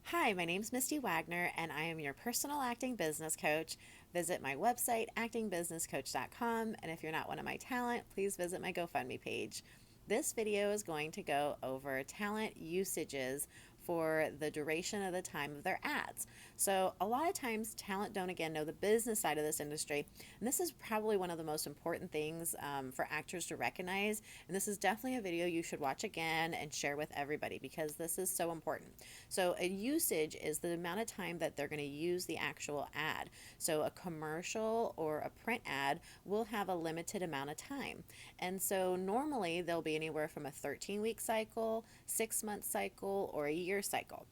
Hi, my name's Misty Wagner, and I am your personal acting business coach. Visit my website, actingbusinesscoach.com, and if you're not one of my talent, please visit my GoFundMe page. This video is going to go over talent usages for the duration of the time of their ads. So, a lot of times, talent don't again know the business side of this industry, and this is probably one of the most important things for actors to recognize. And this is definitely a video you should watch again and share with everybody because this is so important. So, a usage is the amount of time that they're going to use the actual ad. So, a commercial or a print ad will have a limited amount of time. And so, normally they'll be anywhere from a 13-week cycle, 6-month cycle, or a year cycle.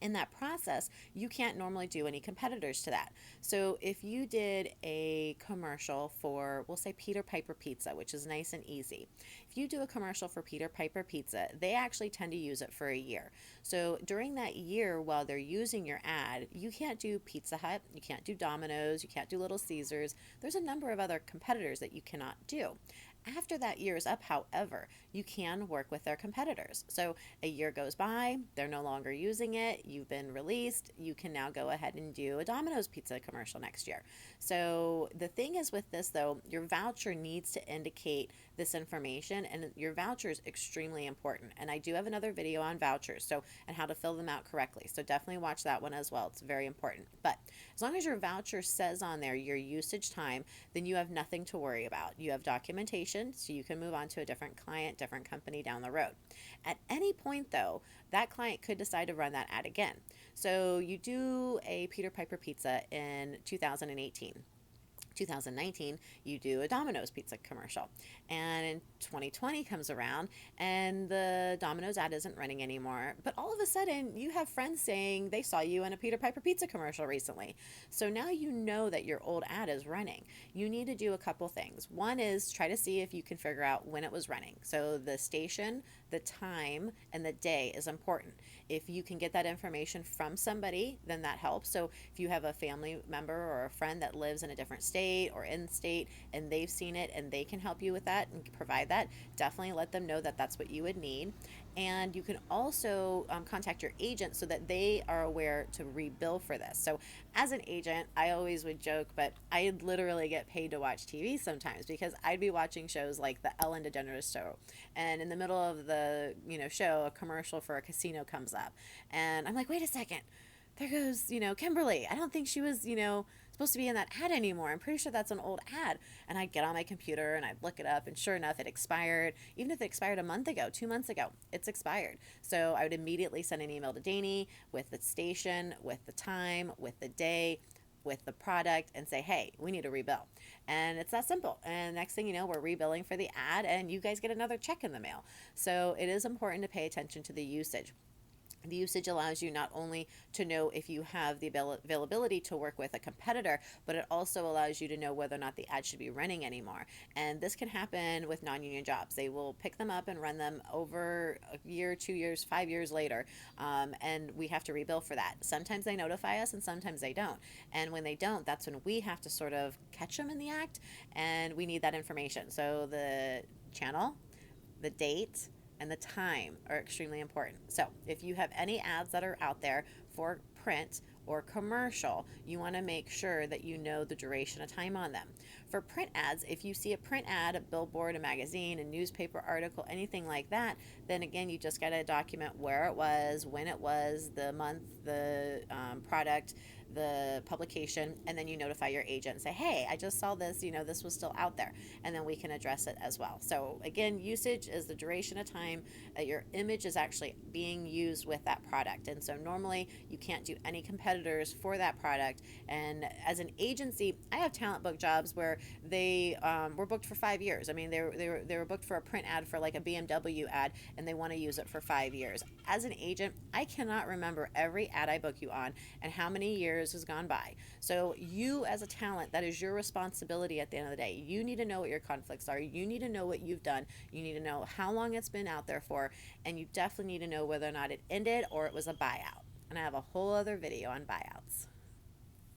In that process, you can't normally do any competitors to that. So if you did a commercial for, we'll say Peter Piper Pizza, which is nice and easy. If you do a commercial for Peter Piper Pizza, they actually tend to use it for a year. So during that year, while they're using your ad, you can't do Pizza Hut, you can't do Domino's, you can't do Little Caesars. There's a number of other competitors that you cannot do. After that year is up, however, you can work with their competitors. So a year goes by, they're no longer using it, you've been released, you can now go ahead and do a Domino's Pizza commercial next year. So the thing is with this though, your voucher needs to indicate this information, and your voucher is extremely important. And I do have another video on vouchers, so and how to fill them out correctly. So definitely watch that one as well. It's very important. But as long as your voucher says on there your usage time, then you have nothing to worry about. You have documentation, so you can move on to a different client, different company down the road. At any point, though, that client could decide to run that ad again. So you do a Peter Piper Pizza in 2018. 2019, you do a Domino's Pizza commercial. And in 2020 comes around and the Domino's ad isn't running anymore. But all of a sudden, you have friends saying they saw you in a Peter Piper Pizza commercial recently. So now you know that your old ad is running. You need to do a couple things. One is try to see if you can figure out when it was running. So the station, the time, and the day is important. If you can get that information from somebody, then that helps. So if you have a family member or a friend that lives in a different state or in state and they've seen it and they can help you with that and provide that, definitely let them know that that's what you would need. And you can also contact your agent so that they are aware to rebill for this. So as an agent, I always would joke, but I literally get paid to watch TV sometimes because I'd be watching shows like the Ellen DeGeneres show, and in the middle of the show, a commercial for a casino comes up, and I'm like, wait a second, there goes Kimberly. I don't think she was supposed to be in that ad anymore. I'm pretty sure that's an old ad. And I'd get on my computer and I'd look it up, and sure enough, it expired. Even if it expired a month ago, 2 months ago, it's expired. So I would immediately send an email to Danny with the station, with the time, with the day, with the product, and say, hey, we need a rebill. And it's that simple. And next thing you know, we're rebilling for the ad and you guys get another check in the mail. So it is important to pay attention to the usage. The usage allows you not only to know if you have the availability to work with a competitor, but it also allows you to know whether or not the ad should be running anymore. And this can happen with non-union jobs. They will pick them up and run them over a year, 2 years, 5 years later, and we have to rebill for that. Sometimes they notify us and sometimes they don't. And when they don't, that's when we have to sort of catch them in the act, and we need that information. So the channel, the date, and the time are extremely important. So if you have any ads that are out there for print or commercial, you want to make sure that you know the duration of time on them. For print ads, if you see a print ad, a billboard, a magazine, a newspaper article, anything like that, then again, you just got to document where it was, when it was, the month, the product, the publication, and then you notify your agent and say, hey, I just saw this, this was still out there, and then we can address it as well. So again, usage is the duration of time that your image is actually being used with that product. And so normally you can't do any competitors for that product. And as an agency, I have talent book jobs where they were booked for 5 years. I mean, they were booked for a print ad for like a BMW ad, and they want to use it for 5 years. As an agent, I cannot remember every ad I book you on and how many years has gone by. So you as a talent, that is your responsibility at the end of the day. You need to know what your conflicts are. You need to know what you've done. You need to know how long it's been out there for, and you definitely need to know whether or not it ended or it was a buyout. And I have a whole other video on buyouts.